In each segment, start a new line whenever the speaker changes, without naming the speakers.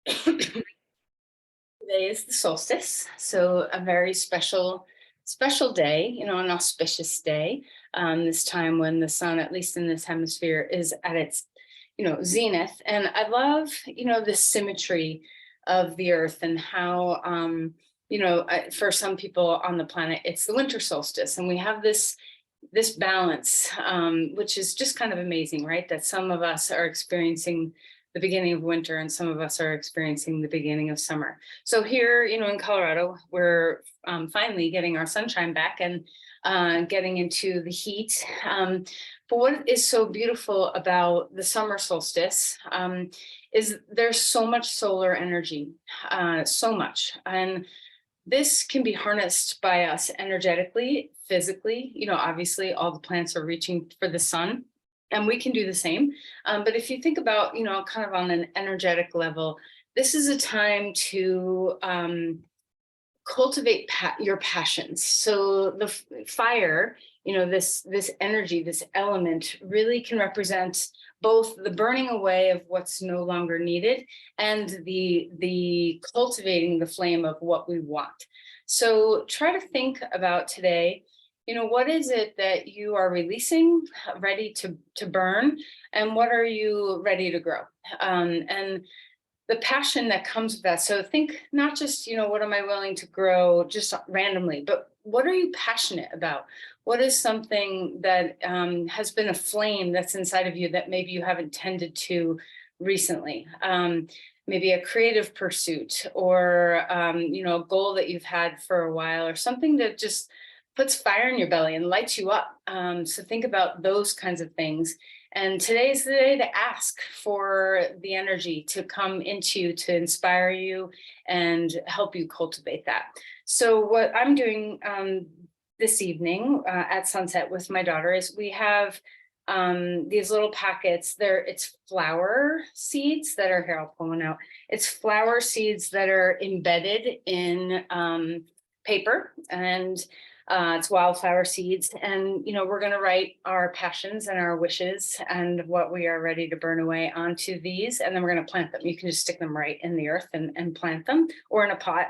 Today is the solstice, so a very special day, an auspicious day. This time when the sun, at least in this hemisphere, is at its, zenith. And I love, the symmetry of the earth and how, for some people on the planet, it's the winter solstice, and we have this balance, which is just kind of amazing, right? That some of us are experiencing the beginning of winter and some of us are experiencing the beginning of summer. So here, in Colorado, we're finally getting our sunshine back and getting into the heat. But what is so beautiful about the summer solstice is there's so much solar energy, so much. And this can be harnessed by us energetically, physically. Obviously, all the plants are reaching for the sun, and we can do the same. But if you think about, kind of on an energetic level, this is a time to cultivate your passions. So the fire, this energy, this element really can represent both the burning away of what's no longer needed and the cultivating the flame of what we want. So try to think about today, what is it that you are releasing, ready to burn, and what are you ready to grow? And the passion that comes with that. So think not just, what am I willing to grow just randomly, but what are you passionate about? What is something that has been a flame that's inside of you that maybe you haven't tended to recently? Maybe a creative pursuit or, a goal that you've had for a while or something that just puts fire in your belly and lights you up. So think about those kinds of things. And today is the day to ask for the energy to come into you, to inspire you and help you cultivate that. So what I'm doing this evening at sunset with my daughter is we have these little packets. It's flower seeds that are here. I'll pull one out. It's flower seeds that are embedded in paper, and it's wildflower seeds. And, we're going to write our passions and our wishes and what we are ready to burn away onto these. And then we're going to plant them. You can just stick them right in the earth and plant them, or in a pot.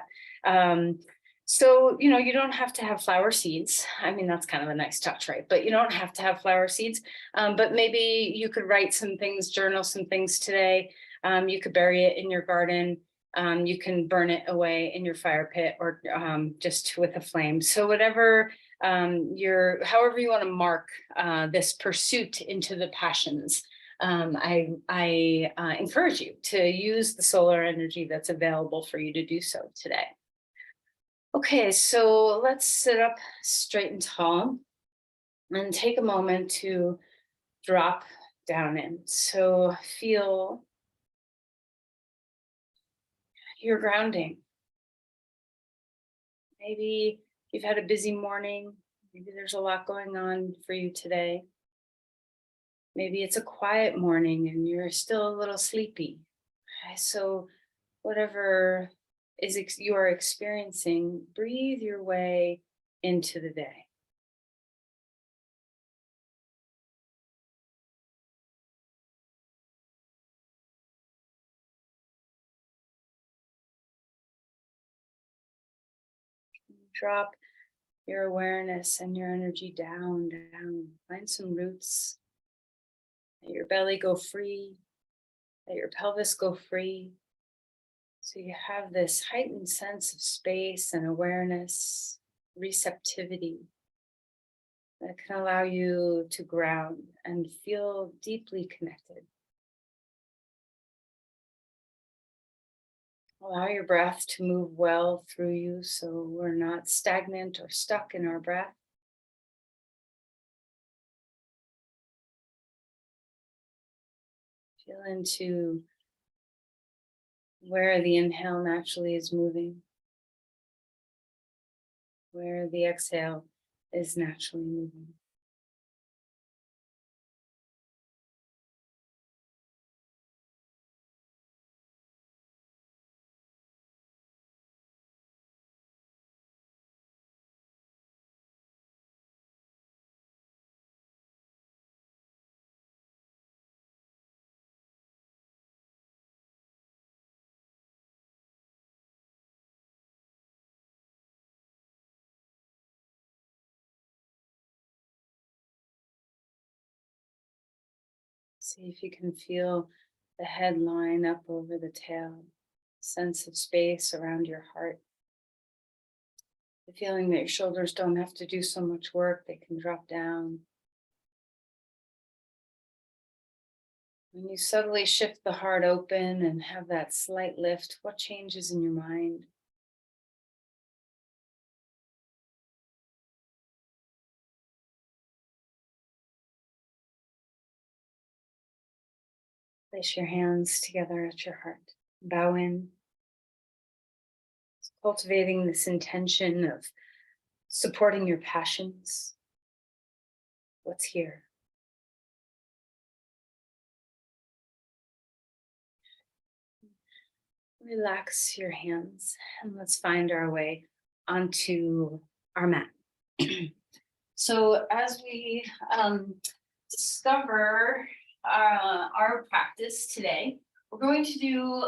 So, you don't have to have flower seeds. I mean, that's kind of a nice touch, right? But you don't have to have flower seeds. But maybe you could write some things, journal some things today. You could bury it in your garden. You can burn it away in your fire pit, or just with a flame. So whatever however you want to mark this pursuit into the passions, I encourage you to use the solar energy that's available for you to do so today. Okay, so let's sit up straight and tall and take a moment to drop down in. So feel your grounding. Maybe you've had a busy morning. Maybe there's a lot going on for you today. Maybe it's a quiet morning and you're still a little sleepy. Okay, so whatever you are experiencing, breathe your way into the day. Drop your awareness and your energy down, down. Find some roots. Let your belly go free. Let your pelvis go free. So you have this heightened sense of space and awareness, receptivity that can allow you to ground and feel deeply connected. Allow your breath to move well through you so we're not stagnant or stuck in our breath. Feel into where the inhale naturally is moving, where the exhale is naturally moving. See if you can feel the head line up over the tail, sense of space around your heart. The feeling that your shoulders don't have to do so much work, they can drop down. When you subtly shift the heart open and have that slight lift, what changes in your mind? Place your hands together at your heart. Bow in, cultivating this intention of supporting your passions. What's here? Relax your hands and let's find our way onto our mat. So as we discover our practice today, we're going to do,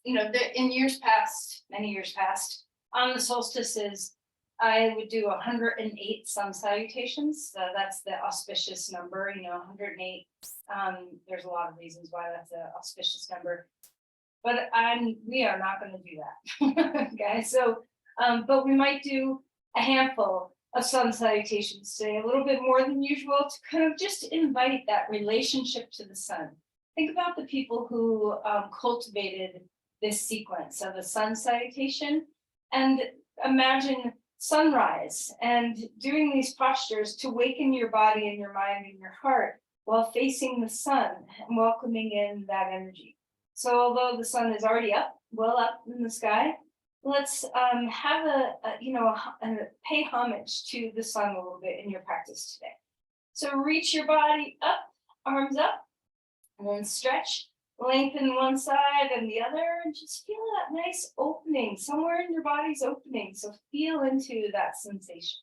in years past, many years past, on the solstices, I would do 108 sun salutations. So that's the auspicious number, 108. There's a lot of reasons why that's an auspicious number. But we are not going to do that, okay? So, but we might do a handful of sun salutations today, a little bit more than usual, to kind of just invite that relationship to the sun. Think about the people who cultivated this sequence of a sun salutation, and imagine sunrise and doing these postures to waken your body and your mind and your heart while facing the sun and welcoming in that energy. So although the sun is already up, well up in the sky, let's have pay homage to the sun a little bit in your practice today. So reach your body up, arms up, and then stretch, lengthen one side and the other, and just feel that nice opening. Somewhere in your body's opening, so feel into that sensation.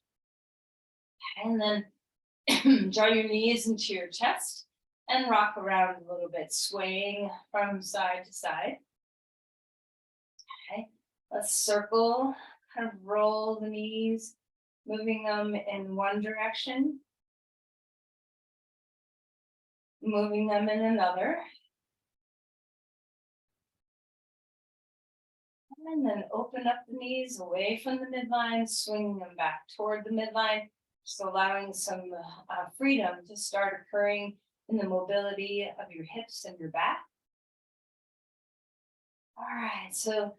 And then draw your knees into your chest and rock around a little bit, swaying from side to side. Okay, let's circle, kind of roll the knees, moving them in one direction, moving them in another. And then open up the knees away from the midline, swinging them back toward the midline, just allowing some freedom to start occurring in the mobility of your hips and your back. All right, so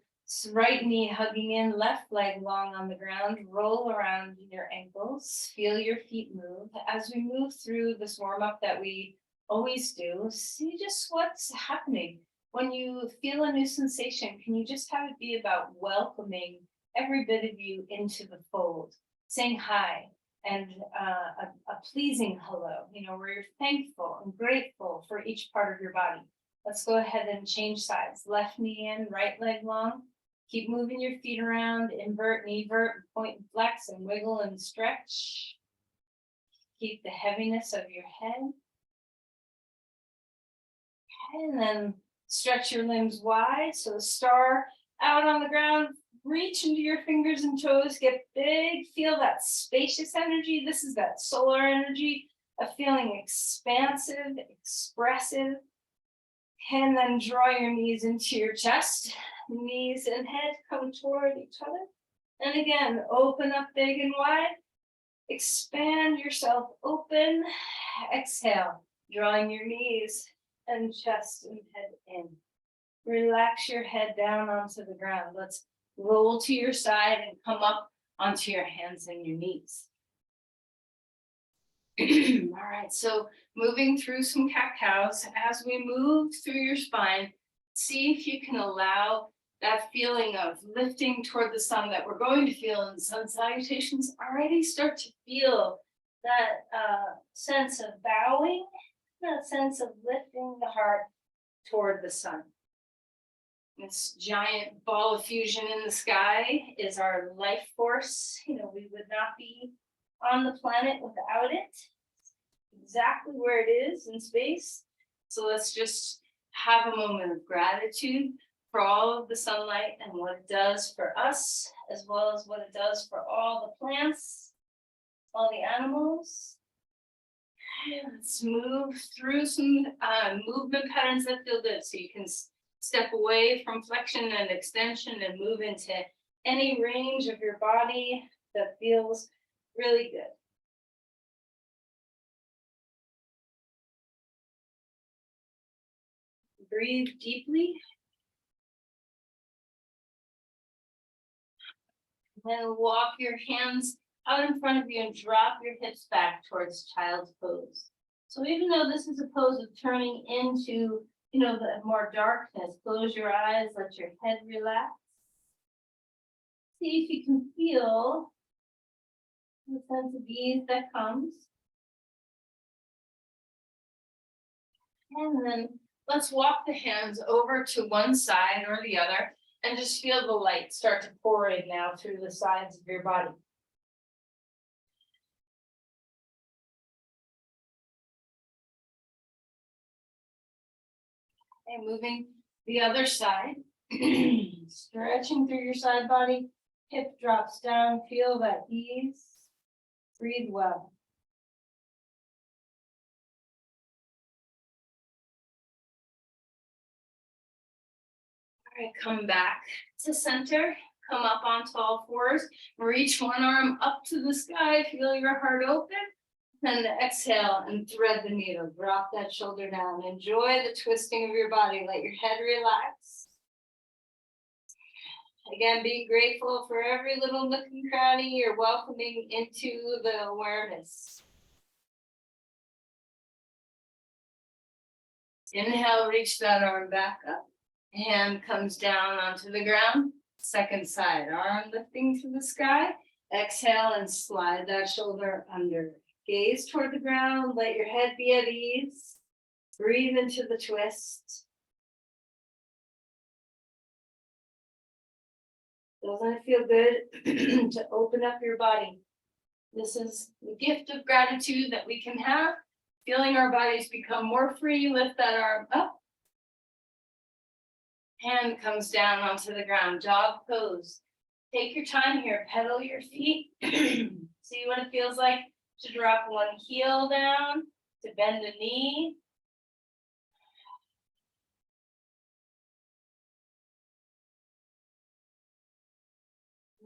right knee hugging in, left leg long on the ground, roll around in your ankles, feel your feet move. As we move through this warm-up that we always do, see just what's happening. When you feel a new sensation, can you just have it be about welcoming every bit of you into the fold, saying hi, and a pleasing hello, where you're thankful and grateful for each part of your body. Let's go ahead and change sides. Left knee in, right leg long. Keep moving your feet around, invert, nevert, point and flex, and wiggle and stretch. Keep the heaviness of your head. Okay, and then stretch your limbs wide, so star out on the ground, reach into your fingers and toes, get big, feel that spacious energy. This is that solar energy of feeling expansive, expressive. And then draw your knees into your chest, knees and head come toward each other. And again, open up big and wide, expand yourself open, exhale, drawing your knees and chest and head in. Relax your head down onto the ground. Let's roll to your side and come up onto your hands and your knees. All right, so moving through some cat-cows. As we move through your spine, see if you can allow that feeling of lifting toward the sun that we're going to feel in sun salutations. Already start to feel that sense of bowing, that sense of lifting the heart toward the sun. This giant ball of fusion in the sky is our life force. We would not be on the planet without it. Exactly where it is in space. So let's just have a moment of gratitude for all of the sunlight and what it does for us, as well as what it does for all the plants, all the animals. Let's move through some movement patterns that feel good. So you can step away from flexion and extension and move into any range of your body that feels really good. Breathe deeply. Then walk your hands out in front of you and drop your hips back towards child's pose. So even though this is a pose of turning into, the more darkness, close your eyes, let your head relax. See if you can feel the sense of ease that comes. And then let's walk the hands over to one side or the other and just feel the light start to pour in now through the sides of your body. And moving the other side, stretching through your side body, hip drops down, feel that ease, breathe well. All right, come back to center, come up onto all fours, reach one arm up to the sky, feel your heart open. Then exhale and thread the needle. Drop that shoulder down. Enjoy the twisting of your body. Let your head relax. Again, be grateful for every little nook and cranny you're welcoming into the awareness. Inhale, reach that arm back up. Hand comes down onto the ground. Second side, arm lifting to the sky. Exhale and slide that shoulder under. Gaze toward the ground, let your head be at ease. Breathe into the twist. Doesn't it feel good to open up your body? This is the gift of gratitude that we can have. Feeling our bodies become more free, lift that arm up. Hand comes down onto the ground, dog pose. Take your time here, pedal your feet. See what it feels like to drop one heel down, to bend a knee.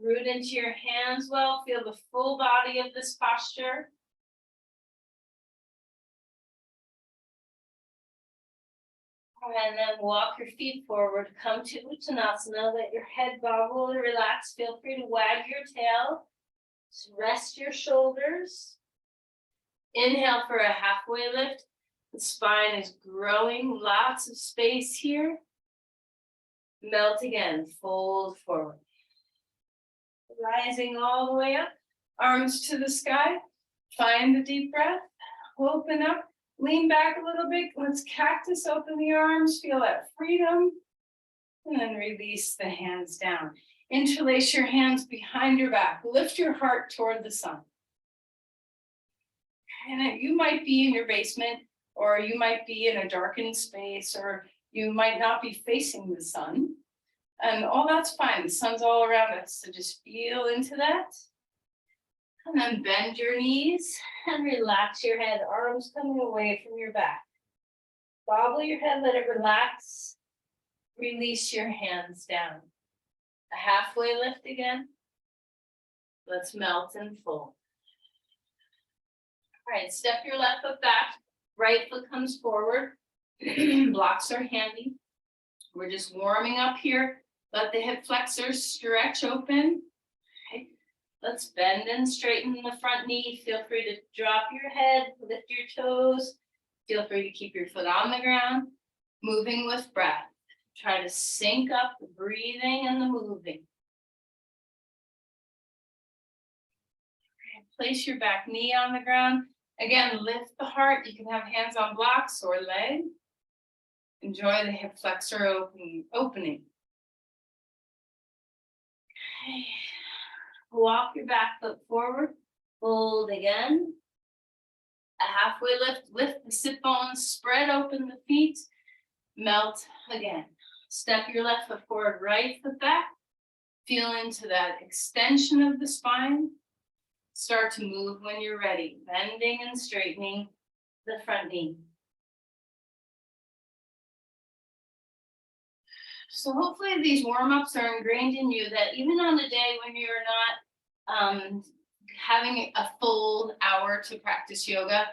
Root into your hands well, feel the full body of this posture. And then walk your feet forward, come to Uttanasana, let your head bobble and relax. Feel free to wag your tail, just rest your shoulders. Inhale for a halfway lift. The spine is growing, lots of space here. Melt again, fold forward. Rising all the way up, arms to the sky. Find the deep breath, open up. Lean back a little bit. Let's cactus open the arms. Feel that freedom. And then release the hands down. Interlace your hands behind your back. Lift your heart toward the sun. And you might be in your basement, or you might be in a darkened space, or you might not be facing the sun. And all that's fine. The sun's all around us. So just feel into that. And then bend your knees and relax your head, arms coming away from your back. Bobble your head, let it relax. Release your hands down. A halfway lift again. Let's melt and fold. All right, step your left foot back. Right foot comes forward. Blocks are handy. We're just warming up here. Let the hip flexors stretch open. Okay. Let's bend and straighten the front knee. Feel free to drop your head, lift your toes. Feel free to keep your foot on the ground. Moving with breath. Try to sync up the breathing and the moving. Okay. Place your back knee on the ground. Again, lift the heart. You can have hands on blocks or leg. Enjoy the hip flexor opening. Okay. Walk your back foot forward, fold again. A halfway lift the sit bones, spread open the feet, melt again. Step your left foot forward, right foot back. Feel into that extension of the spine. Start to move when you're ready, bending and straightening. the front knee. So hopefully these warm-ups are ingrained in you, that even on the day when you're not having a full hour to practice yoga,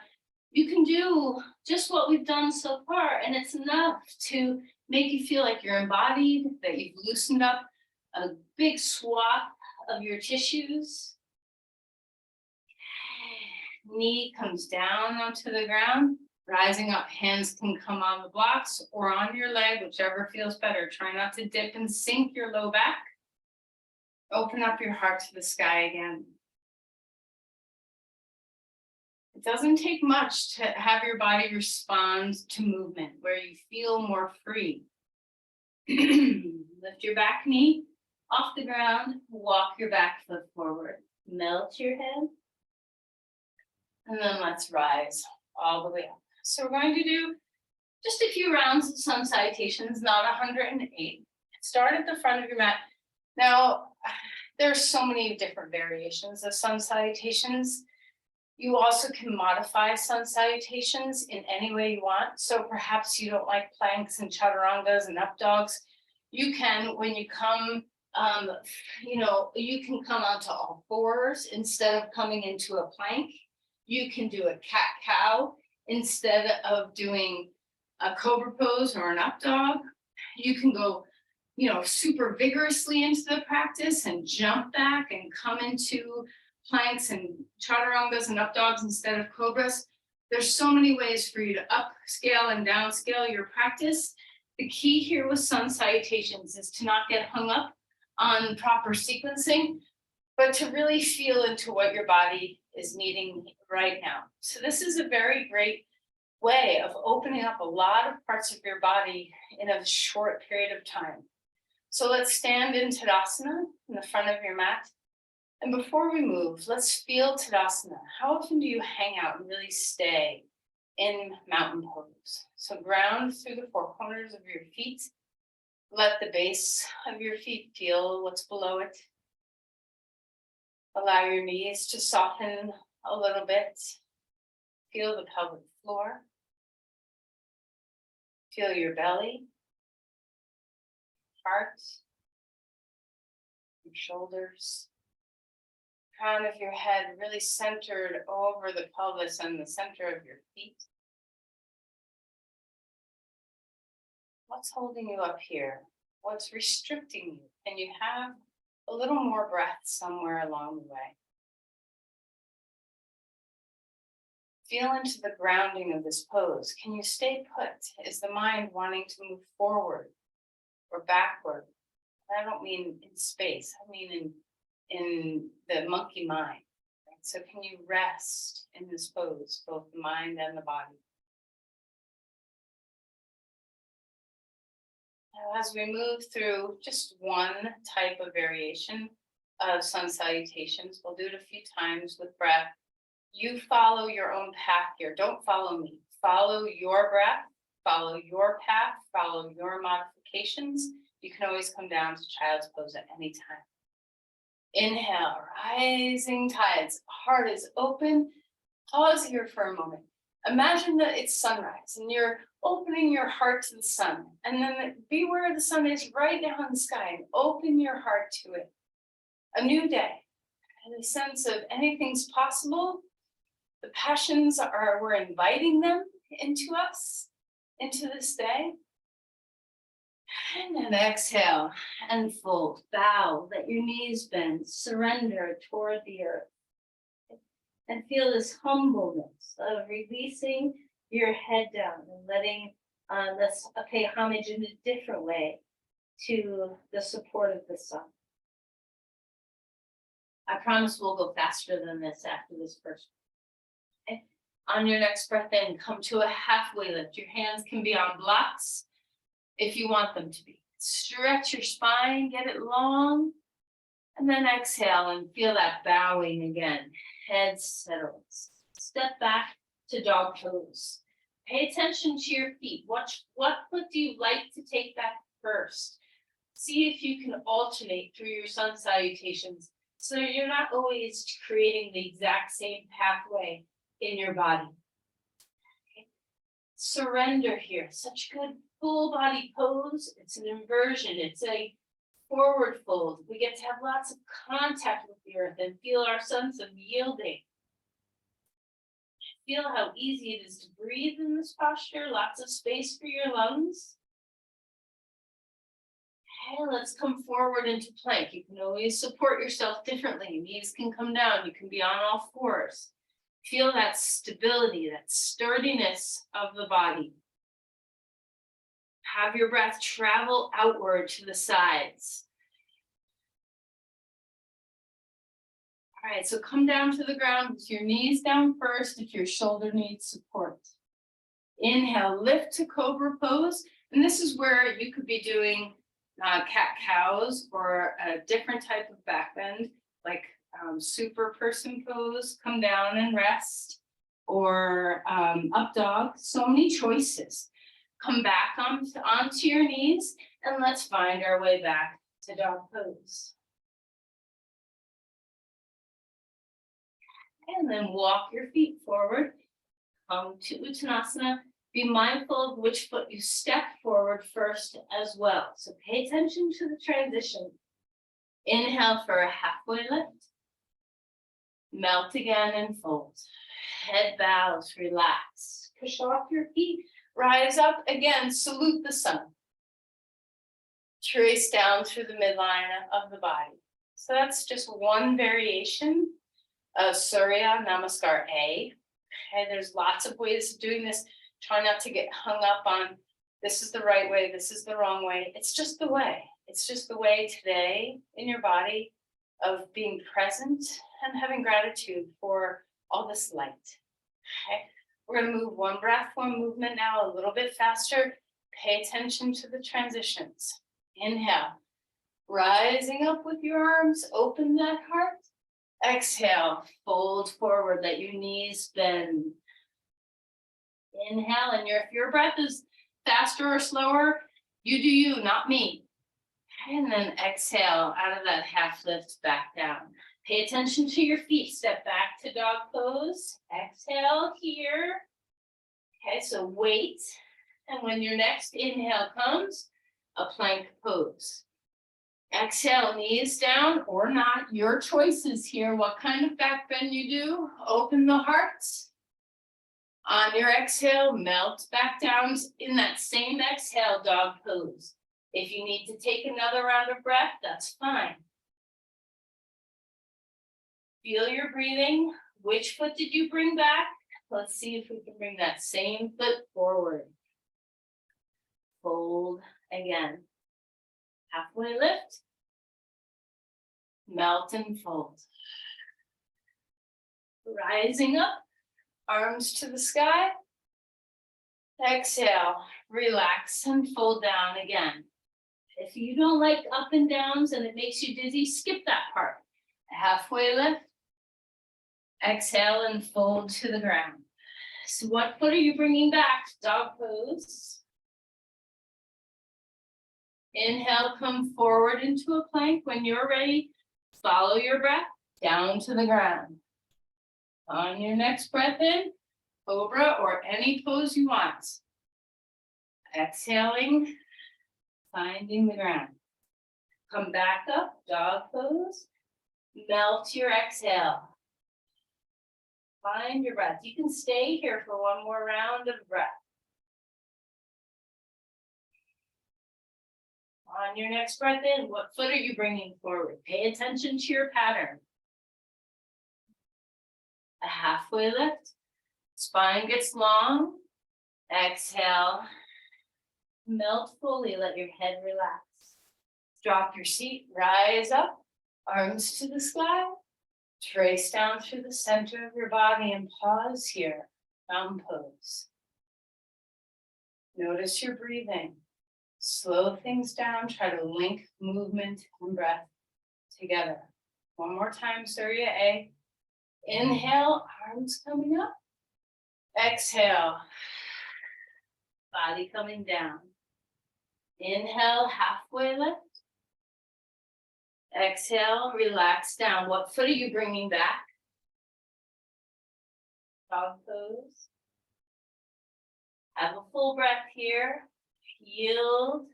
you can do just what we've done so far, and it's enough to make you feel like you're embodied, that you've loosened up a big swath of your tissues. Knee comes down onto the ground. Rising up, hands can come on the blocks or on your leg, whichever feels better. Try not to dip and sink your low back. Open up your heart to the sky again. It doesn't take much to have your body respond to movement, where you feel more free. Lift your back knee off the ground, walk your back foot forward. Melt your head. And then let's rise all the way up. So we're going to do just a few rounds of sun salutations, not 108. Start at the front of your mat. Now, there's so many different variations of sun salutations. You also can modify sun salutations in any way you want. So perhaps you don't like planks and chaturangas and up dogs. You can, when you come, you can come onto all fours instead of coming into a plank. You can do a cat-cow instead of doing a cobra pose or an up dog. You can go, super vigorously into the practice and jump back and come into planks and chaturangas and up dogs instead of cobras. There's so many ways for you to upscale and downscale your practice. The key here with sun salutations is to not get hung up on proper sequencing, but to really feel into what your body is needing right now. So this is a very great way of opening up a lot of parts of your body in a short period of time. So let's stand in Tadasana in the front of your mat. And before we move, let's feel Tadasana. How often do you hang out and really stay in mountain pose? So ground through the four corners of your feet. Let the base of your feet feel what's below it. Allow your knees to soften a little bit. Feel the pelvic floor. Feel your belly, heart, your shoulders, crown of your head really centered over the pelvis and the center of your feet. What's holding you up here? What's restricting you? Can you have a little more breath somewhere along the way? Feel into the grounding of this pose. Can you stay put? Is the mind wanting to move forward or backward? I don't mean in space, I mean in the monkey mind. Right? So can you rest in this pose, both the mind and the body? Now, as we move through just one type of variation of sun salutations, we'll do it a few times with breath. You follow your own path here. Don't follow me. Follow your breath, follow your path, follow your modifications. You can always come down to child's pose at any time. Inhale, rising tides. Heart is open. Pause here for a moment. Imagine that it's sunrise and you're opening your heart to the sun. And then be where the sun is right now in the sky and open your heart to it. A new day. And a sense of anything's possible. The passions we're inviting them into us, into this day. And then exhale and fold, bow, let your knees bend, surrender toward the earth. And feel this humbleness of releasing your head down and letting let's pay homage in a different way to the support of the sun. I promise we'll go faster than this after this first. Okay. On your next breath in, come to a halfway lift. Your hands can be on blocks if you want them to be. Stretch your spine, get it long, and then exhale and feel that bowing again. Head settles. Step back to dog pose. Pay attention to your feet. Watch what foot do you like to take back first. See if you can alternate through your sun salutations so you're not always creating the exact same pathway in your body.
surrender here. Such good full body pose. It's an inversion. It's a forward fold. We get to have lots of contact with the earth and feel our sense of yielding. Feel how easy it is to breathe in this posture. Lots of space for your lungs. Okay, let's come forward into plank. You can always support yourself differently. Knees can come down. You can be on all fours. Feel that stability, that sturdiness of the body. Have your breath travel outward to the sides. All right, so come down to the ground with your knees down first if your shoulder needs support. Inhale, lift to cobra pose. And this is where you could be doing cat-cows or a different type of back bend, like super person pose, come down and rest, or up dog. So many choices. Come back onto your knees, and let's find our way back to dog pose. And then walk your feet forward. Come to Uttanasana. Be mindful of which foot you step forward first as well. So pay attention to the transition. Inhale for a halfway lift. Melt again and fold. Head bows, relax. Push off your feet. Rise up again, salute the sun. Trace down through the midline of the body. So that's just one variation of Surya Namaskar A. Okay, there's lots of ways of doing this. Try not to get hung up on this is the right way, this is the wrong way. It's just the way. It's just the way today in your body of being present and having gratitude for all this light. Okay, we're going to move one breath, one movement now a little bit faster. Pay attention to the transitions. Inhale, rising up with your arms, open that heart. Exhale, fold forward, let your knees bend. Inhale, and if your breath is faster or slower, you do you, not me. And then exhale out of that half lift back down. Pay attention to your feet. Step back to dog pose. Exhale here. Okay, so wait. And when your next inhale comes, a plank pose. Exhale, knees down or not. Your choices here. What kind of back bend you do? Open the heart. On your exhale, melt back down in that same exhale, dog pose. If you need to take another round of breath, that's fine. Feel your breathing. Which foot did you bring back? Let's see if we can bring that same foot forward. Fold again. Halfway lift. Melt and fold. Rising up. Arms to the sky. Exhale, relax and fold down again. If you don't like up and downs and it makes you dizzy, skip that part. Halfway lift. Exhale and fold to the ground. So what foot are you bringing back? Dog pose. Inhale, come forward into a plank. When you're ready, follow your breath down to the ground. On your next breath in, cobra or any pose you want. Exhaling, finding the ground. Come back up, dog pose. Melt your exhale. Find your breath. You can stay here for one more round of breath. On your next breath in, what foot are you bringing forward? Pay attention to your pattern. A halfway lift, spine gets long. Exhale, melt fully, let your head relax. Drop your seat, rise up, arms to the sky. Trace down through the center of your body and pause here, down pose. Notice your breathing. Slow things down, try to link movement and breath together. One more time, Surya A. Inhale, arms coming up. Exhale, body coming down. Inhale, halfway lift. Exhale, relax down. What foot are you bringing back? Dog pose. Have a full breath here. Yield.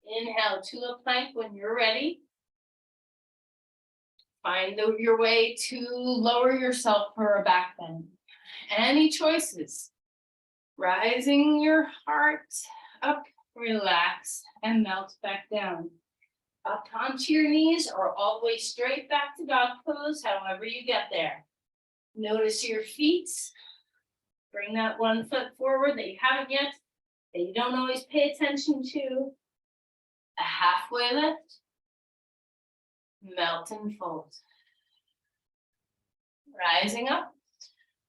Inhale to a plank when you're ready. Find your way to lower yourself for a back bend. Any choices? Rising your heart up, relax, and melt back down. Up onto your knees or all the way straight back to dog pose, however you get there. Notice your feet. Bring that one foot forward that you haven't yet, that you don't always pay attention to. A halfway lift. Melt and fold. Rising up.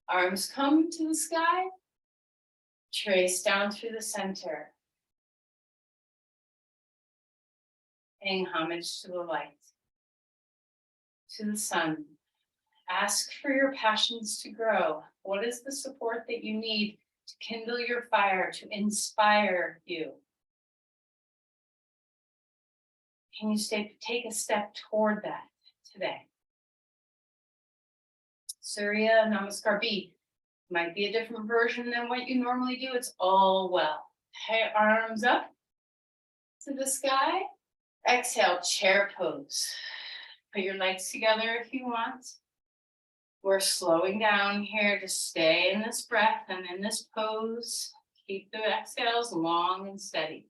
Arms come to the sky. Trace down through the center. Paying homage to the light, to the sun. Ask for your passions to grow. What is the support that you need to kindle your fire, to inspire you? Can you take a step toward that today? Surya Namaskar B might be a different version than what you normally do. It's all well. Okay, arms up to the sky. Exhale, chair pose. Put your legs together if you want. We're slowing down here. Just stay in this breath and in this pose. Keep the exhales long and steady.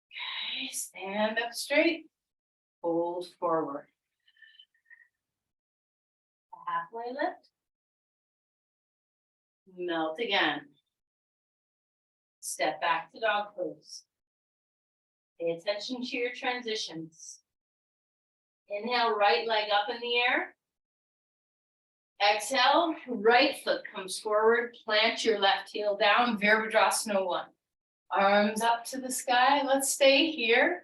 Okay, stand up straight. Fold forward. Halfway lift. Melt again. Step back to dog pose. Pay attention to your transitions. Inhale, right leg up in the air. Exhale, right foot comes forward. Plant your left heel down, Virabhadrasana 1. Arms up to the sky. Let's stay here.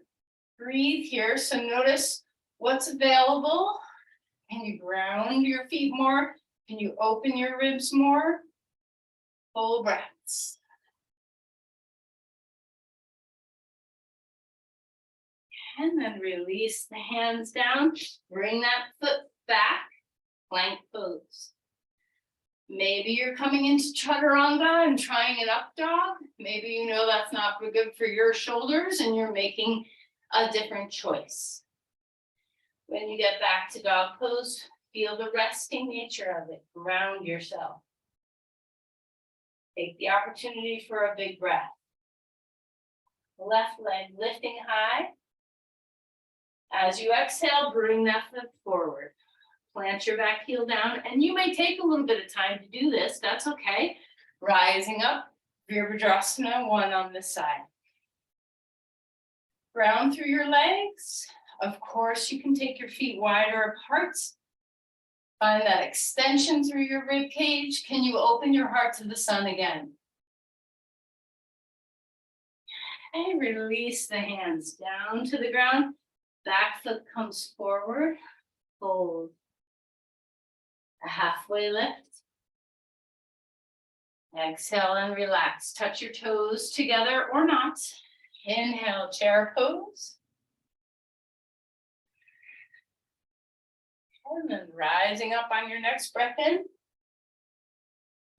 Breathe here. So notice what's available. Can you ground your feet more? Can you open your ribs more? Full breaths. And then release the hands down. Bring that foot back. Plank pose. Maybe you're coming into chaturanga and trying an up dog. Maybe you know that's not good for your shoulders and you're making a different choice. When you get back to dog pose, feel the resting nature of it. Ground yourself. Take the opportunity for a big breath. Left leg lifting high. As you exhale, bring that foot forward. Plant your back heel down, and you may take a little bit of time to do this. That's okay. Rising up, Virabhadrasana 1 on this side. Ground through your legs. Of course, you can take your feet wider apart. Find that extension through your rib cage. Can you open your heart to the sun again? And release the hands down to the ground. Back foot comes forward. Fold. A halfway lift. Exhale and relax. Touch your toes together or not. Inhale, chair pose. And then rising up on your next breath in.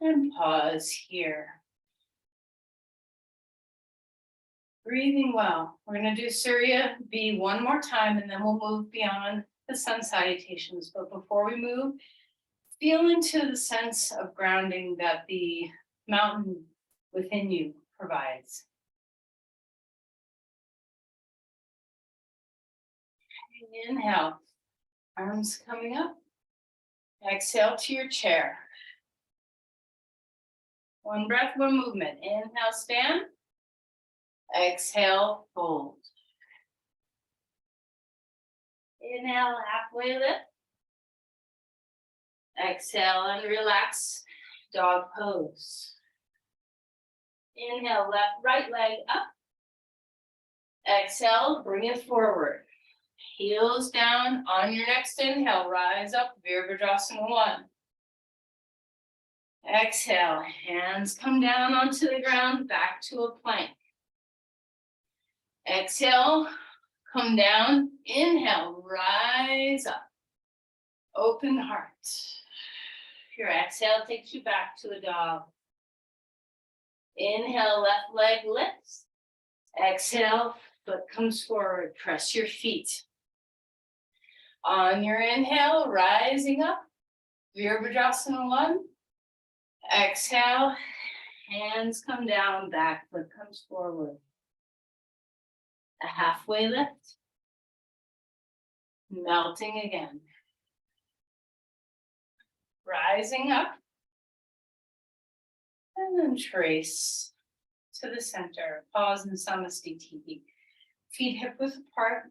And pause here. Breathing well. We're going to do Surya B one more time and then we'll move beyond the sun salutations. But before we move, feel into the sense of grounding that the mountain within you provides. Inhale, arms coming up. Exhale to your chair. One breath, one movement. Inhale, stand. Exhale, fold. Inhale, halfway lift. Exhale and relax, dog pose. Inhale, right leg up. Exhale, bring it forward. Heels down. On your next inhale, rise up, Virabhadrasana 1. Exhale, hands come down onto the ground, back to a plank. Exhale, come down. Inhale, rise up. Open heart. Your exhale takes you back to a dog. Inhale, left leg lifts. Exhale, foot comes forward. Press your feet. On your inhale, rising up. Virabhadrasana 1. Exhale, hands come down, back foot comes forward. A halfway lift. Melting again. Rising up. And then trace to the center. Pause in Samasthiti. Feet hip width apart.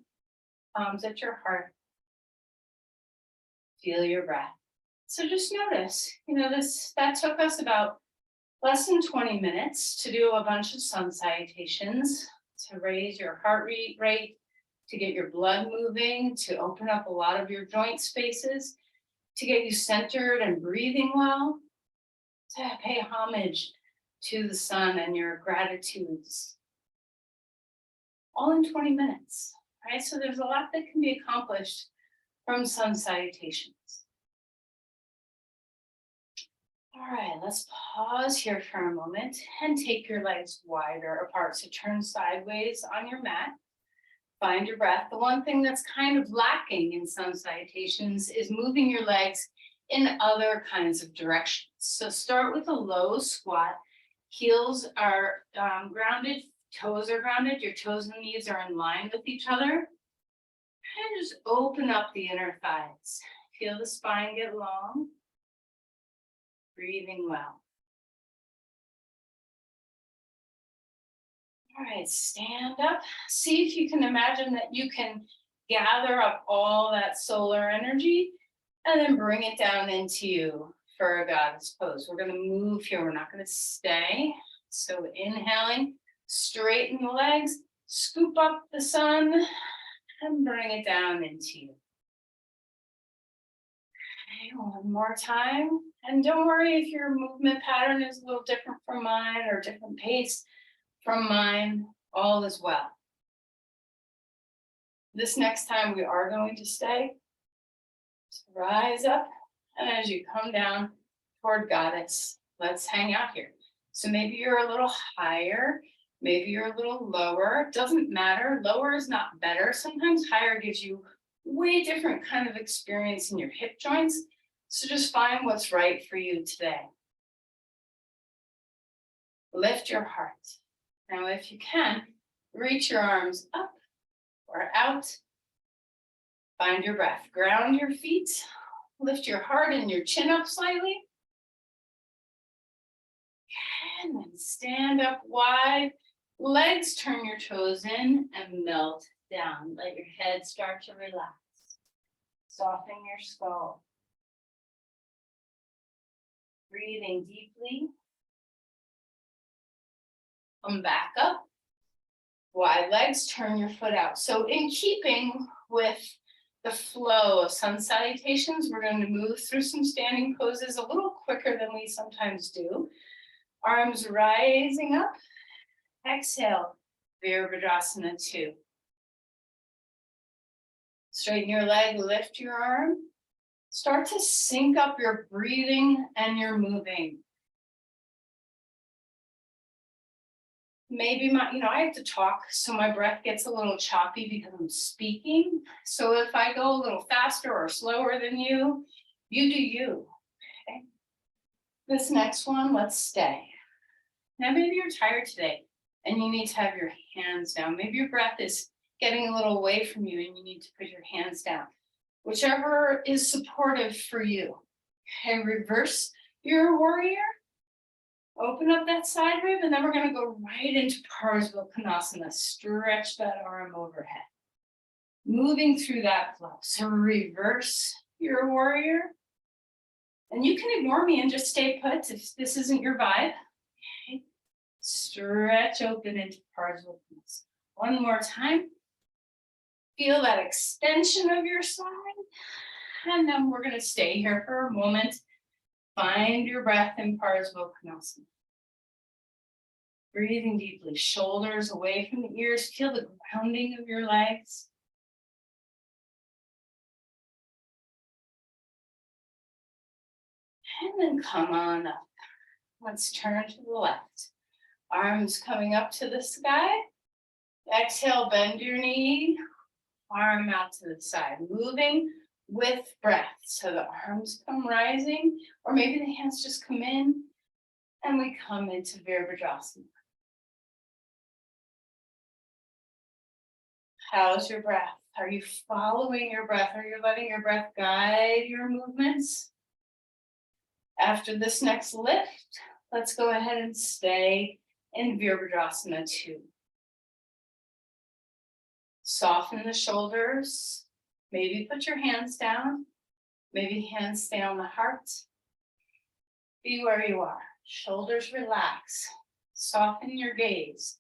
Palms at your heart. Feel your breath. So just notice, that took us about less than 20 minutes to do a bunch of sun salutations, to raise your heart rate, to get your blood moving, to open up a lot of your joint spaces, to get you centered and breathing well, to pay homage to the sun and your gratitudes. All in 20 minutes, right? So there's a lot that can be accomplished from sun salutations. All right, let's pause here for a moment and take your legs wider apart. So turn sideways on your mat. Find your breath. The one thing that's kind of lacking in sun salutations is moving your legs in other kinds of directions. So start with a low squat. Heels are grounded, toes are grounded. Your toes and knees are in line with each other. And just open up the inner thighs. Feel the spine get long. Breathing well. All right, stand up. See if you can imagine that you can gather up all that solar energy and then bring it down into you for a goddess pose. We're going to move here. We're not going to stay. So inhaling, straighten the legs, scoop up the sun and bring it down into you. Okay, one more time. And don't worry if your movement pattern is a little different from mine or different pace from mine, all is well. This next time we are going to stay. So rise up, and as you come down toward goddess, let's hang out here. So maybe you're a little higher, maybe you're a little lower, doesn't matter. Lower is not better. Sometimes higher gives you way different kind of experience in your hip joints. So just find what's right for you today. Lift your heart. Now, if you can, reach your arms up or out. Find your breath. Ground your feet. Lift your heart and your chin up slightly. And then stand up wide. Legs, turn your toes in and melt down. Let your head start to relax. Soften your skull. Breathing deeply. Come back up. Wide legs, turn your foot out. So in keeping with the flow of sun salutations, we're going to move through some standing poses a little quicker than we sometimes do. Arms rising up. Exhale, Virabhadrasana 2. Straighten your leg, lift your arm. Start to sync up your breathing and your moving. Maybe I have to talk, so my breath gets a little choppy because I'm speaking. So if I go a little faster or slower than you, you do you. Okay. This next one, let's stay. Now maybe you're tired today and you need to have your hands down. Maybe your breath is getting a little away from you and you need to put your hands down. Whichever is supportive for you. Okay, reverse your warrior. Open up that side rib, and then we're going to go right into Parsvakonasana. Stretch that arm overhead. Moving through that flow. So reverse your warrior. And you can ignore me and just stay put if this isn't your vibe. Okay. Stretch open into Parsvakonasana. One more time. Feel that extension of your side. And then we're going to stay here for a moment. Find your breath in Parsvakonasana. Breathing deeply, shoulders away from the ears. Feel the grounding of your legs. And then come on up. Let's turn to the left. Arms coming up to the sky. Exhale, bend your knee, arm out to the side, moving with breath. So the arms come rising, or maybe the hands just come in, and we come into Virabhadrasana. How's your breath? Are you following your breath? Are you letting your breath guide your movements? After this next lift, let's go ahead and stay in Virabhadrasana 2. Soften the shoulders. Maybe put your hands down. Maybe hands stay on the heart. Be where you are. Shoulders relax. Soften your gaze.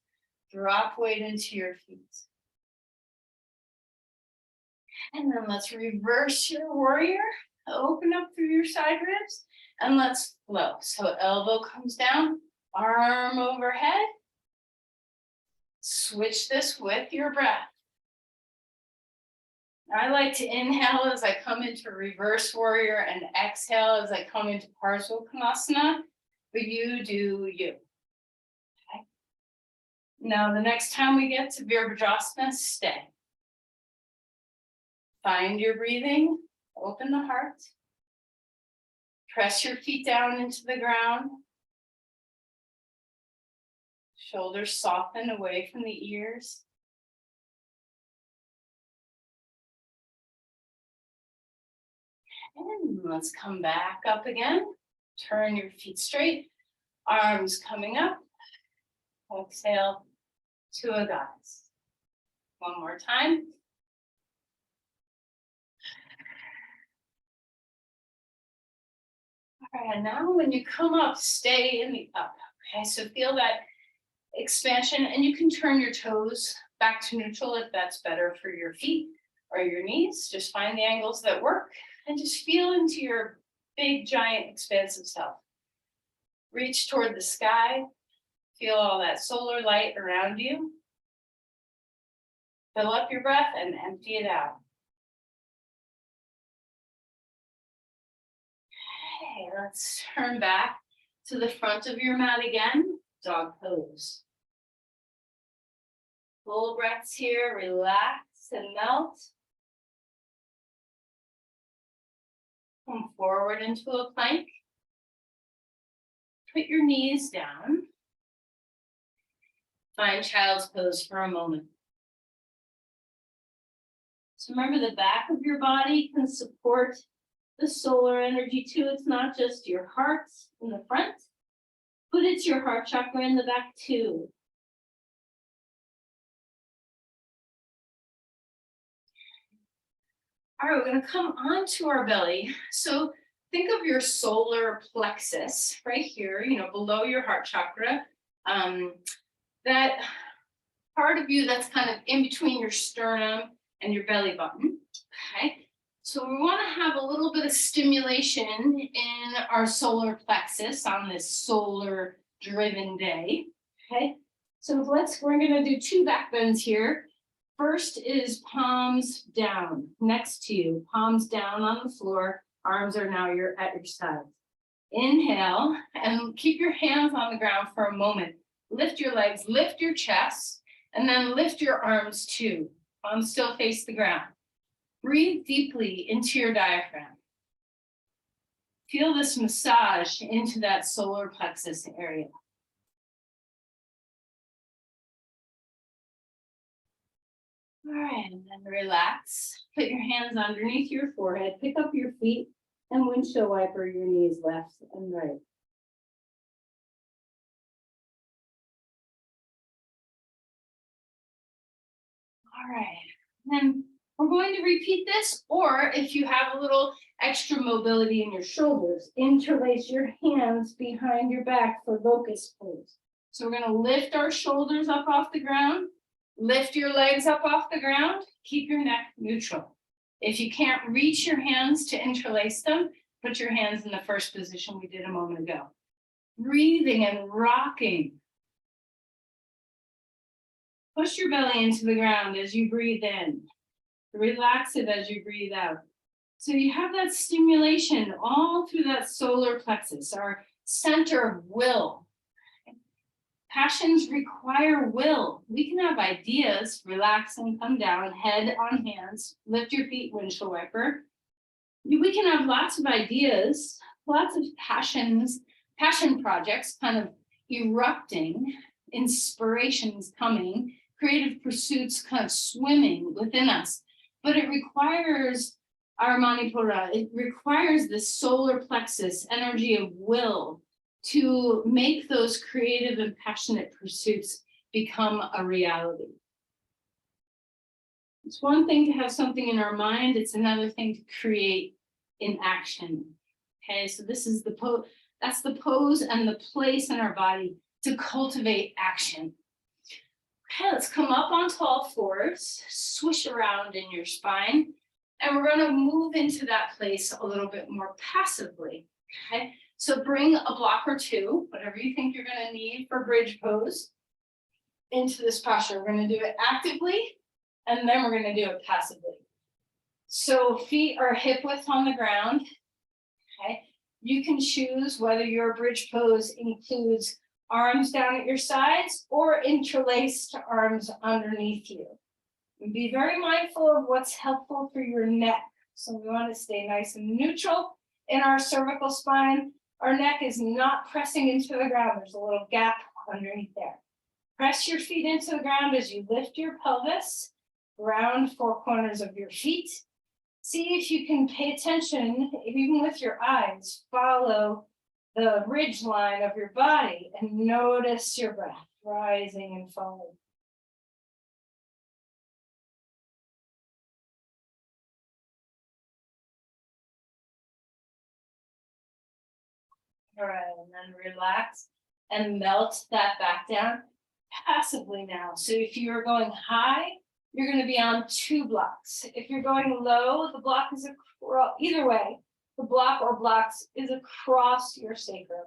Drop weight into your feet. And then let's reverse your warrior. Open up through your side ribs and let's flow. So elbow comes down, arm overhead. Switch this with your breath. I like to inhale as I come into reverse warrior and exhale as I come into Parsvakonasana, but you do you. Okay. Now, the next time we get to Virabhadrasana, stay. Find your breathing, open the heart. Press your feet down into the ground. Shoulders soften away from the ears. And let's come back up again. Turn your feet straight. Arms coming up. Exhale to a goddess. One more time. All right, now when you come up, stay in the up. Okay, so feel that expansion, and you can turn your toes back to neutral if that's better for your feet or your knees. Just find the angles that work and just feel into your big, giant, expansive self. Reach toward the sky. Feel all that solar light around you. Fill up your breath and empty it out. Okay, let's turn back to the front of your mat again. Dog pose. Full breaths here, relax and melt. Come forward into a plank. Put your knees down. Find child's pose for a moment. So remember, the back of your body can support the solar energy too. It's not just your heart in the front, but it's your heart chakra in the back too. All right, we're going to come onto our belly. So think of your solar plexus right here, below your heart chakra. That part of you that's kind of in between your sternum and your belly button. Okay. So we want to have a little bit of stimulation in our solar plexus on this solar driven day. Okay. So we're going to do 2 back bends here. First is palms down next to you, palms down on the floor. Arms are now at your sides. Inhale and keep your hands on the ground for a moment. Lift your legs, lift your chest, and then lift your arms too. Palms still face the ground. Breathe deeply into your diaphragm. Feel this massage into that solar plexus area. All right, and then relax. Put your hands underneath your forehead. Pick up your feet and windshield wiper your knees left and right. All right, then we're going to repeat this, or if you have a little extra mobility in your shoulders, interlace your hands behind your back for locust pose. So we're going to lift our shoulders up off the ground, lift your legs up off the ground, keep your neck neutral. If you can't reach your hands to interlace them, put your hands in the first position we did a moment ago. Breathing and rocking. Push your belly into the ground as you breathe in. Relax it as you breathe out. So you have that stimulation all through that solar plexus, our center of will. Passions require will. We can have ideas, relax and come down, head on hands, lift your feet, windshield wiper. We can have lots of ideas, lots of passions, passion projects kind of erupting, inspirations coming, creative pursuits kind of swimming within us. But it requires our Manipura, it requires the solar plexus energy of will to make those creative and passionate pursuits become a reality. It's one thing to have something in our mind, it's another thing to create in action. Okay, so this is the pose, that's the pose and the place in our body to cultivate action. Okay, let's come up on all fours, swish around in your spine, and we're going to move into that place a little bit more passively. Okay, so bring a block or two, whatever you think you're going to need for bridge pose, into this posture. We're going to do it actively, and then we're going to do it passively. So feet are hip width on the ground. Okay, you can choose whether your bridge pose includes arms down at your sides or interlaced arms underneath you. And be very mindful of what's helpful for your neck. So we want to stay nice and neutral in our cervical spine. Our neck is not pressing into the ground. There's a little gap underneath there. Press your feet into the ground as you lift your pelvis, round four corners of your feet. See if you can pay attention, even with your eyes, follow the ridge line of your body and notice your breath rising and falling. All right, and then relax and melt that back down passively now. So if you're going high, you're going to be on 2 blocks. If you're going low, the block is either way, the block or blocks is across your sacrum.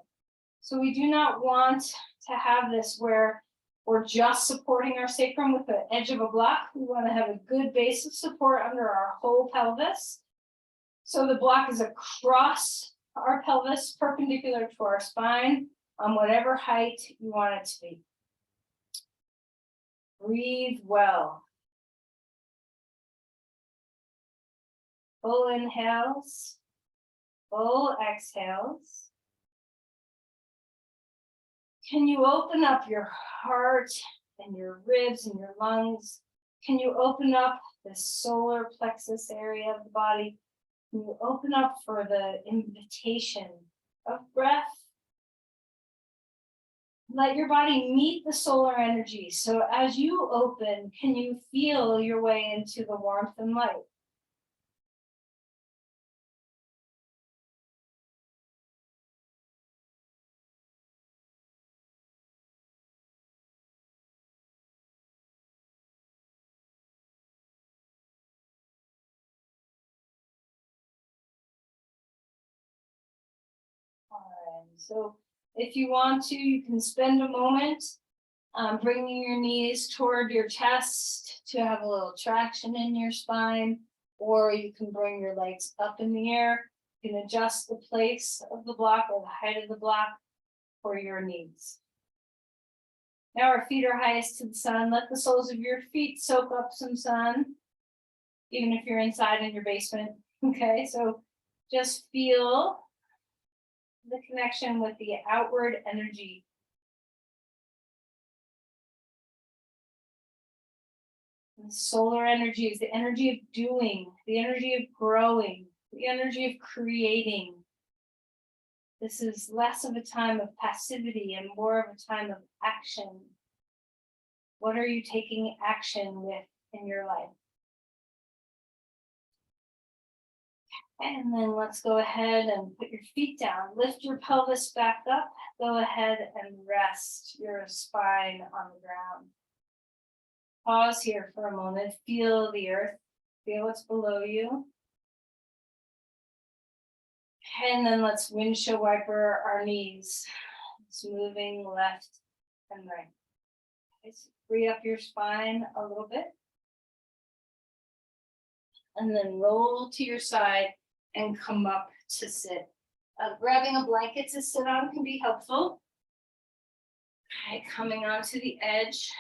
So we do not want to have this where we're just supporting our sacrum with the edge of a block. We want to have a good base of support under our whole pelvis. So the block is across our pelvis, perpendicular to our spine, on whatever height you want it to be. Breathe well. Full inhales, full exhales. Can you open up your heart and your ribs and your lungs? Can you open up the solar plexus area of the body? Can you open up for the invitation of breath? Let your body meet the solar energy. So as you open, can you feel your way into the warmth and light? All right, so if you want to, you can spend a moment bringing your knees toward your chest to have a little traction in your spine, or you can bring your legs up in the air. You can adjust the place of the block or the height of the block for your needs. Now our feet are highest to the sun. Let the soles of your feet soak up some sun, even if you're inside in your basement. Okay, so just feel the connection with the outward energy. The solar energy is the energy of doing, the energy of growing, the energy of creating. This is less of a time of passivity and more of a time of action. What are you taking action with in your life? And then let's go ahead and put your feet down. Lift your pelvis back up. Go ahead and rest your spine on the ground. Pause here for a moment. Feel the earth. Feel what's below you. And then let's windshield wiper our knees. It's moving left and right. Okay, so free up your spine a little bit. And then roll to your side and come up to sit. Grabbing a blanket to sit on can be helpful.
Okay, coming onto the edge,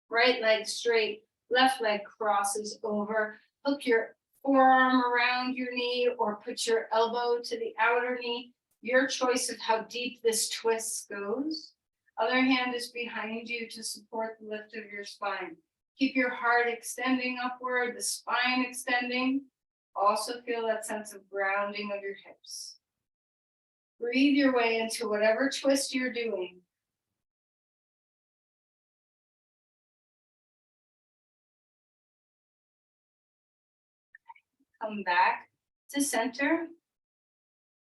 right leg straight, left leg crosses over. Hook your forearm around your knee or put your elbow to the outer knee. Your choice of how deep this twist goes. Other hand is behind you to support the lift of your spine. Keep your heart extending upward, the spine extending. Also feel that sense of grounding of your hips. Breathe your way into whatever twist you're doing. Come back to center.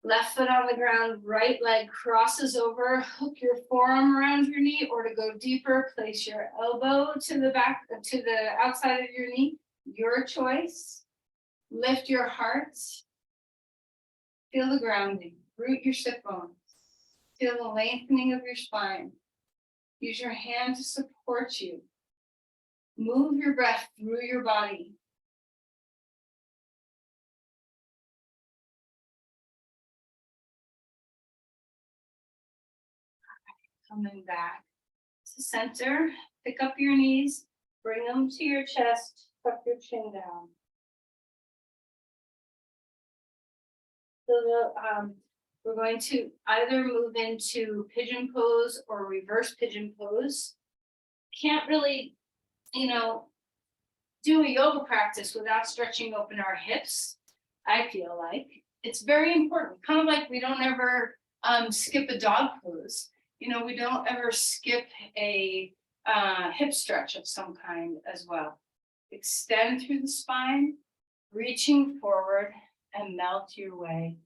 Left foot on the ground, right leg crosses over. Hook your forearm around your knee, or to go deeper, place your elbow to the back, to the outside of your knee. Your choice. Lift your heart. Feel the grounding. Root your sit bones. Feel the lengthening of your spine. Use your hand to support you. Move your breath through your body. Coming back to center, pick up your knees, bring them to your chest, tuck your chin down. So we're going to either move into pigeon pose or reverse pigeon pose. Can't really, do a yoga practice without stretching open our hips. I feel like it's very important, kind of like we don't ever skip a dog pose. We don't ever skip a hip stretch of some kind as well. Extend through the spine, reaching forward and melt your way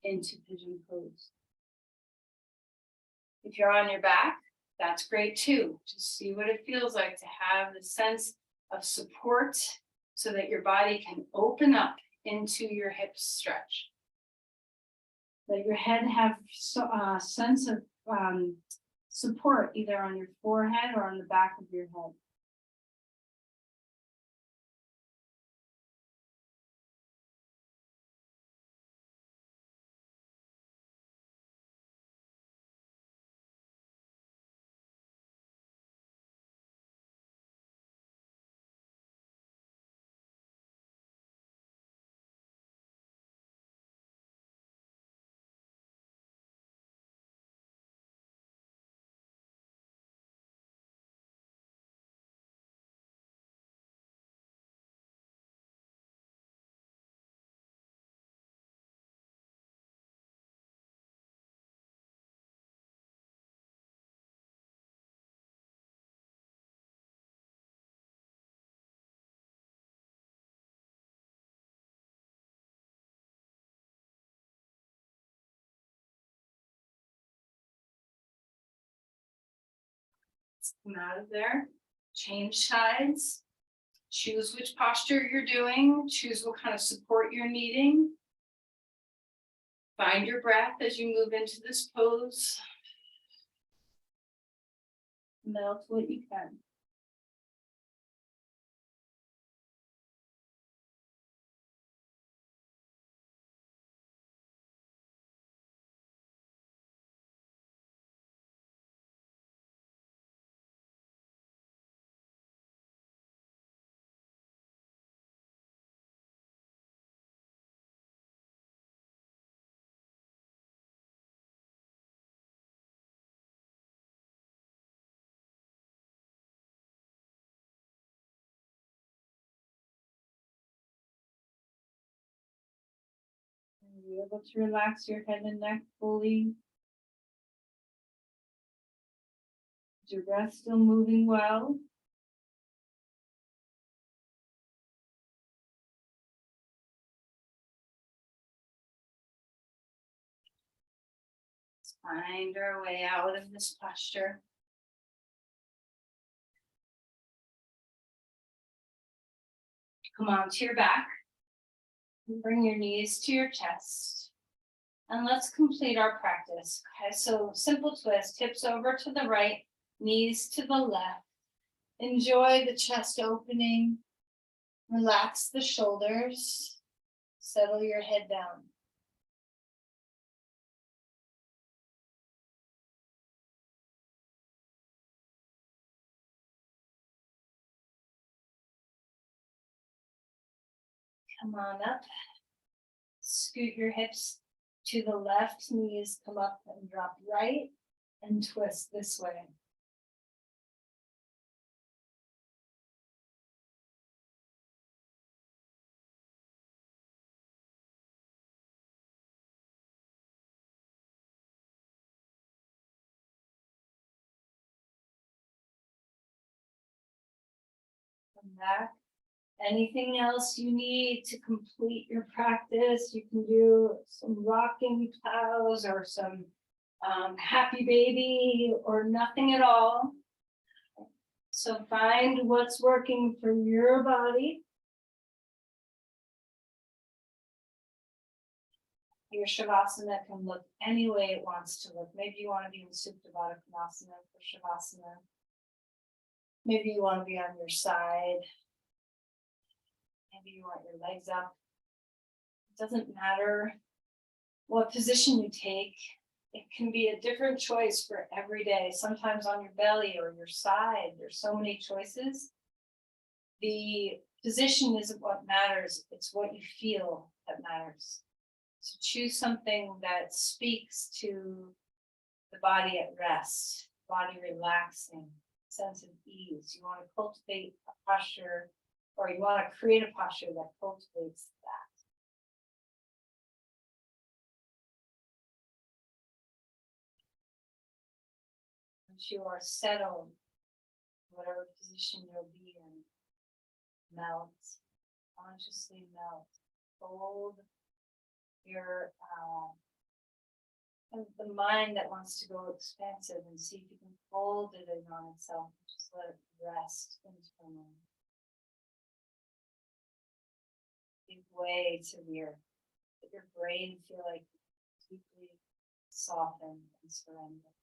into pigeon pose. If you're on your back, that's great too. Just see what it feels like to have the sense of support so that your body can open up into your hips stretch. Let your head have a sense of support either on your forehead or on the back of your head. Come out of there, change sides, choose which posture you're doing, choose what kind of support you're needing. Find your breath as you move into this pose. Melt what you can. Are you able to relax your head and neck fully? Is your breath still moving well? Let's find our way out of this posture. Come onto your back. Bring your knees to your chest. And let's complete our practice. Okay, so simple twist, hips over to the right, knees to the left. Enjoy the chest opening. Relax the shoulders. Settle your head down.
Come on up. Scoot your hips to the left, knees come up and drop right, and twist this way. Come back. Anything else you need to complete your practice, you can do some rocking plows or some happy baby or nothing at all. So find what's working for your body. Your Shavasana can look any way it wants to look. Maybe you want to be in Supta Baddha Konasana for Shavasana. Maybe you want to be on your side. Maybe you want your legs up. It doesn't matter what position you take. It can be a different choice for every day. Sometimes on your belly or your side. There's so many choices. The position isn't what matters. It's what you feel that matters. So choose something that speaks to the body at rest, body relaxing, sense of ease. You want to cultivate a posture, or you want to create a posture that cultivates that. Once you are settled, whatever position you'll be in, melt, consciously melt, hold your and the mind that wants to go expansive, and see if you can fold it in on itself and just let it rest internally. Give way to the earth. Let your brain feel like deeply softened and surrendered.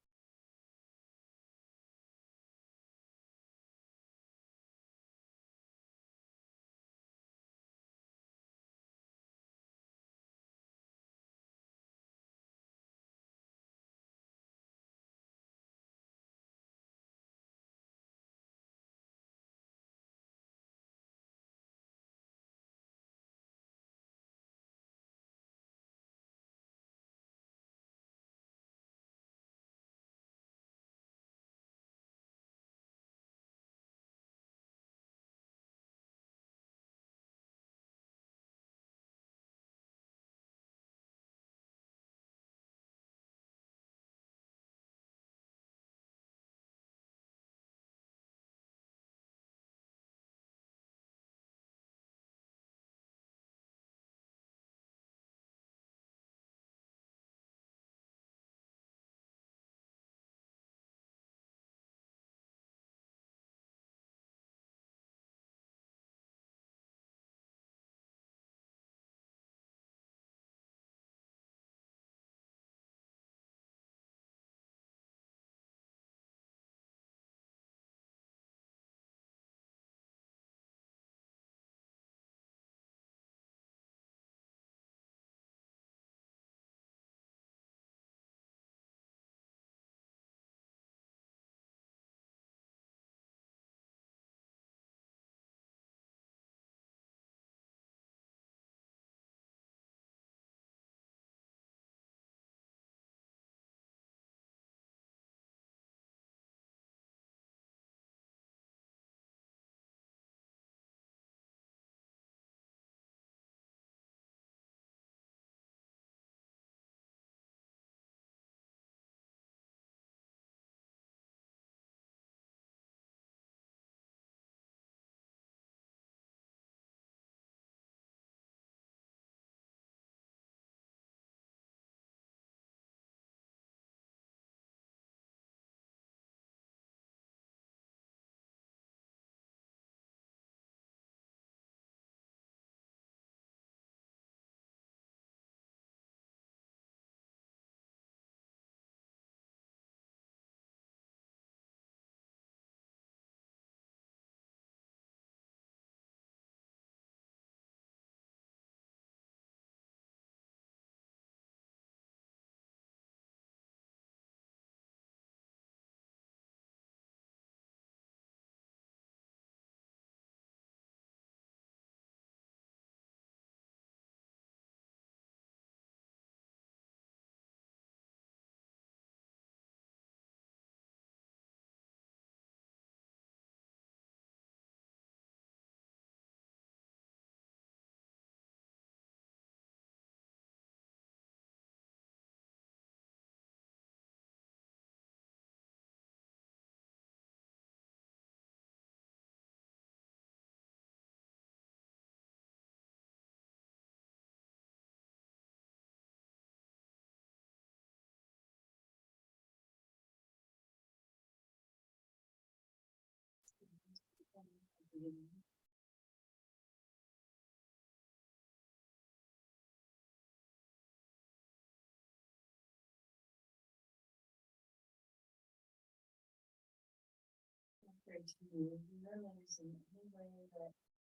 Realize in any way that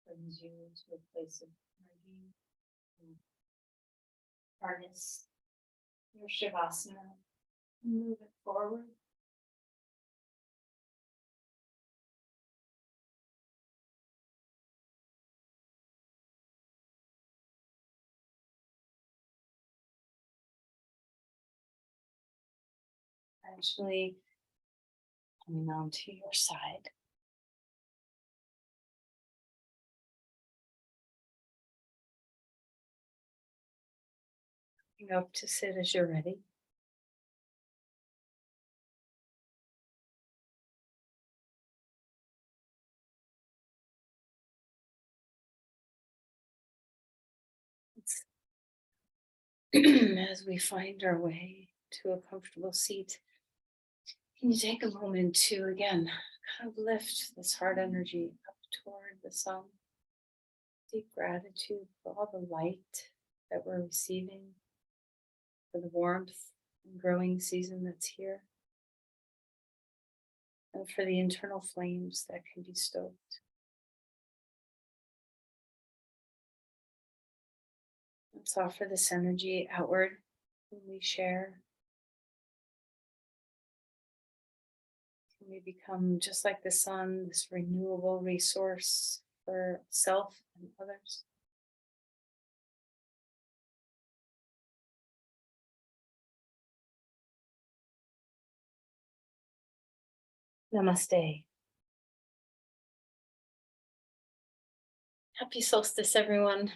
brings you to a place of energy, harness your shavasana, move it forward. Actually coming onto your side. Coming up to sit as you're ready. As we find our way to a comfortable seat, can you take a moment to again kind of lift this heart energy up toward the sun? Deep gratitude for all the light that we're receiving, for the warmth and growing season that's here, and for the internal flames that can be stoked. Let's offer this energy outward when we share. Can we become just like the sun, this renewable resource for self and others? Namaste. Happy solstice, everyone.